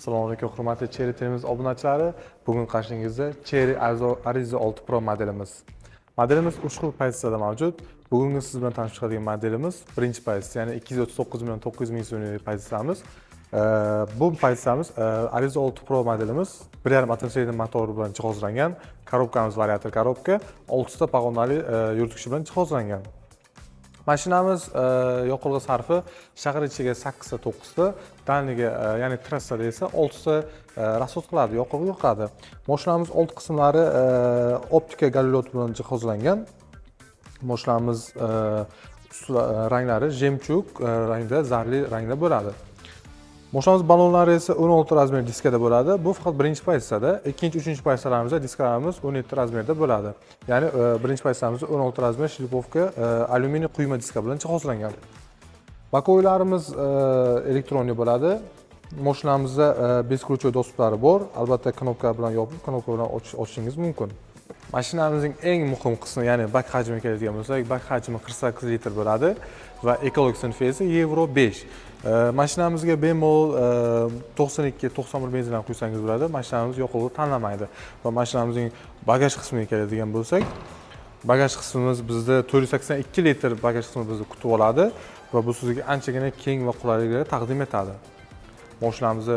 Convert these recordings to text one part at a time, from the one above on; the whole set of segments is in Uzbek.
Assalomu alaykum, hurmatli Cherry Termiz obunachilari. Bugun qarshingizda Cherry Arizo 6 Pro modelimiz. Modelimiz 3 xil pozitsiyada mavjud. Bugungi siz bilan tanishib chiqadigan modelimiz birinchi pozitsiya, ya'ni 239.900.000 so'mlik pozitsiyamiz. Bu pozitsiyamiz Arizo 6 Pro modelimiz 1.5 atmosferli motor bilan jihozlangan. Korobkamiz variator korobka, 6 ta pog'onali yoritgichi bilan jihozlangan. Mashinamiz yoqilg'i sarfi shahar ichiga 8 ta 9 ta, dalniga ya'ni trassada esa 6 ta rasxod qiladi, yoqilg'i yoqadi. Mashinamiz old qismlari optika galilot bilan jihozlangan. Mashinamiz ranglari jemchug rangda, zarli rangda bo'ladi. Mashinamiz ballonlari esa 16 razmer diskada bo'ladi. Bu faqat birinchi pozitsiyada, ikkinchi, uchinchi pozitsiyalarimizda diskalarimiz 17 razmerda bo'ladi. Ya'ni birinchi pozitsiyamizda 16 razmer shlipovka alyuminiy quyma diska bilan jihozlangan. Bakoylarimiz elektronik bo'ladi. Mashinamizda beskruchoy dostuplar bor. Albatta knopka bilan yopib, knopka bilan ochishingiz mumkin. Mashinamizning eng muhim qismi, ya'ni bak hajmiga keladigan bo'lsak, bak hajmi 48 litr bo'ladi va ekologik sinfi esa Euro 5. Mashinamizga bemalol 92-91 benzindan quysangiz bo'ladi. Mashinamiz yoqilg'i tanlamaydi. Va mashinamizning bagaj qismiga keladigan bo'lsak, bagaj qismimiz bizda 482 litr bagaj qismi bizni kutib oladi va bu sizga anchagina keng va qulayliklar taqdim etadi. Mashinamizni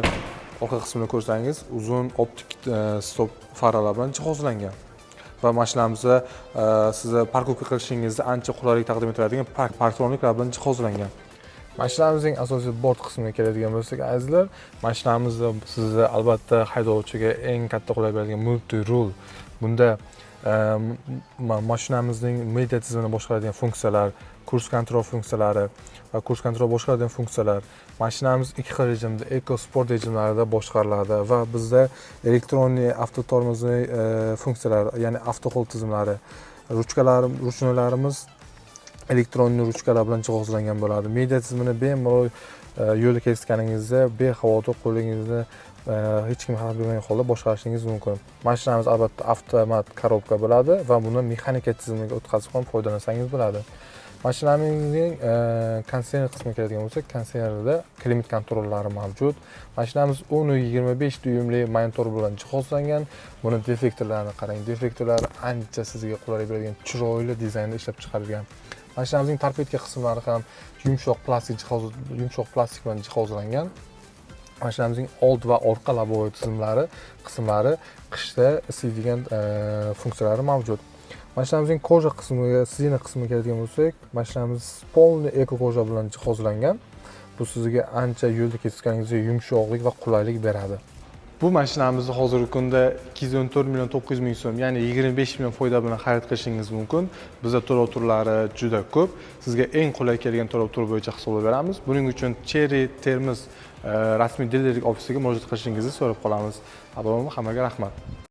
orqa qismini ko'rsangiz, uzun optik stop faralar bilan jihozlangan. Va mashinamizda sizni parkovka qilishingizda ancha qulaylik taqdim etadigan parktroniklar bilan jihozlangan. Mashinamizning asosiy bort qismiga keladigan bo'lsak, azizlar, mashinamizda sizni albatta haydovchiga eng katta qulaylik beradigan multi rul. Bunda mashinamizning media tizimini boshqaradigan funksiyalar, kurs kontrol funksiyalari va kurs kontrol boshqaradigan funksiyalar. Mashinamiz ikki xil rejimda, Eco Sport rejimlarida boshqariladi va bizda elektronik avtotormozli funksiyalar, ya'ni avtohol tizimlari, ruchkalarimiz elektronli ruchkalar bilan jihozlangan bo'ladi. Media tizimini bemalol yo'lda kesganingizda bexavotir qo'lingizni hech kim xabar bermagan holda boshqarishingiz mumkin. Mashinamiz albatta avtomat korobka bo'ladi va buni mexanika tizimiga o'tkazib ham foydalansangiz bo'ladi. Mashinamizning konseyner qismiga keladigan bo'lsak, konseynerda klimat kontrollari mavjud. Mashinamiz 10.25 dyumli monitor bilan jihozlangan. Buni defektorlarini qarang. Defektorlar ancha sizga qulaylik beradigan, chiroyli dizaynda ishlab chiqarilgan. Mashinamizning torpedka qismlari ham yumshoq plastik bilan jihozlangan. Mashinamizning old va orqa lobovoy qismlari qishda isiydigan funksiyalari mavjud. Mashinamizning koja qismiga, sidina qismiga keladigan bo'lsak, mashinamiz polni eko koja bilan jihozlangan. Bu sizga ancha yo'lda kesganingizda yumshoqlik va qulaylik beradi. Bu mashinamizni hozirgi kunda 214.900.000 so'm, ya'ni 25 million foyda bilan xarid qilishingiz mumkin. Bizda to'lov turlari juda ko'p. Sizga eng qulay kelgan to'lov turi bo'yicha hisoblab beramiz. Buning uchun Cherry Termiz rasmiy dilerlik ofisiga murojaat qilishingizni so'rab qolamiz. Avvalambor hammaga rahmat.